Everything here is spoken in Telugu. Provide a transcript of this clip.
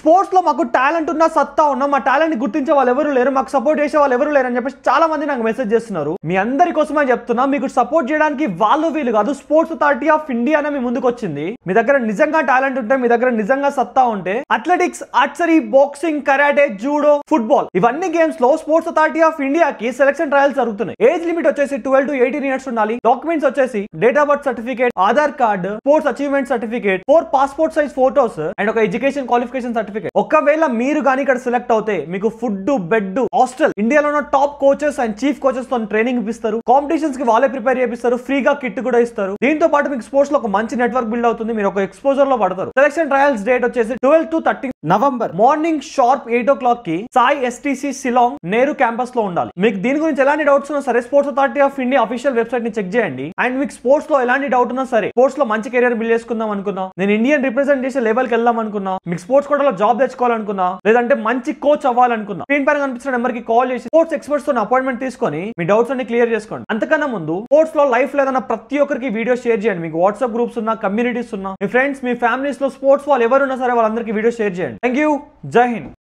స్పోర్ట్స్ లో మాకు టాలెంట్ ఉన్నా సత్తా ఉన్నా మా టాలెంట్ ని గుర్తించే వాళ్ళు ఎవరు లేరు, మాకు సపోర్ట్ చేసే వాళ్ళు ఎవరు లేరు అని చెప్పేసి చాలా మంది నాకు మెసేజ్ చేస్తున్నారు. మీ అందరి కోసమే చెప్తున్నా, మీకు సపోర్ట్ చేయడానికి వాళ్ళు వీళ్ళు కాదు, స్పోర్ట్స్ అథారిటీ ఆఫ్ ఇండియా అనే మీ ముందుకు వచ్చింది. మీ దగ్గర నిజంగా టాలెంట్ ఉంటే, మీ దగ్గర నిజంగా సత్తా ఉంటే, athletics, archery, boxing, karate, judo, football ఇవన్నీ గేమ్స్ లో స్పోర్ట్స్ అథారిటీ ఆఫ్ ఇండియా కి సెలక్షన్ ట్రయల్స్ జరుగుతున్నాయి. ఏజ్ లిమిట్ వచ్చేసి 12 to 18 ఇయర్స్ ఉండాలి. డాక్యుమెంట్స్ వచ్చేసి date of birth certificate, Aadhaar card, sports achievement certificate, 4 passport size photos and ఒక ఎడ్యుకేషన్ క్వాలిఫికేషన్ సర్టిఫికేట్. ఒకవేళ మీరు గానీ ఇక్కడ సెలెక్ట్ అవుతే మీకు ఫుడ్, బెడ్, హాస్టల్, ఇండియాలో ఉన్న top coaches and chief coaches తో ట్రైనింగ్ ఇస్తారు. కాంపిటీషన్స్ కి వాళ్ళే ప్రిపేర్ చేపిస్తారు. ఫ్రీగా కిట్ కూడా ఇస్తారు. దీంతో పాటు మీకు స్పోర్ట్స్ లో ఒక మంచి నెట్వర్క్ బిల్డ్ అవుతుంది. మీరు ఒక ఎక్స్పోజర్ లో పడతారు. సెలక్షన్ ట్రయల్స్ డేట్ వచ్చేసి 12 to 13 November morning sharp 8 o'clock కి సాయి STC సిలాంగ్ నేరు క్యాంపస్ లో ఉండాలి. మీకు దీని గురించి ఎలాంటి డౌట్స్ ఉన్నా సరే sports authority of India official website ని చెక్ చేయండి. అండ్ మీకు స్పోర్ట్స్ లో ఎలాంటి డౌట్ ఉన్నా సరే, స్పోర్ట్స్ లో మంచి కెరీర్ బిల్డ్ చేసుకుందాం అనుకున్నా, నేను ఇండియన్ రిప్రజెంట్ చేసే లెవెల్ కి వెళ్దాం అనుకున్నా, మీకు స్పోర్ట్స్ కోటాలో జాబ్ తెచ్చుకోవాలనుకున్నా, లేదంటే మంచి కోచ్ అవ్వాలనుకున్నా, స్క్రీన్ పైన కనిపిస్తున్న నెంబర్ కి కాల్ చేసి స్పోర్ట్స్ ఎక్స్పర్ట్స్ తో అపాయింట్మెంట్ తీసుకొని మీ డౌట్స్ అన్ని క్లియర్ చేసుకోండి. అంతకన్నా ముందు స్పోర్ట్స్ లో లైఫ్ లేదన్న ప్రతి ఒక్కరికి వీడియో షేర్ చేయండి. మీకు వాట్సాప్ గ్రూప్స్ ఉన్నా, కమ్యూనిటీస్ ఉన్నా, మీ ఫ్రెండ్స్, మీ ఫ్యామిలీస్ లో స్పోర్ట్స్ వాళ్ళు ఎవరున్నా సరే వాళ్ళందరికీ వీడియో షేర్ చేయండి. Thank you. జై హింద్.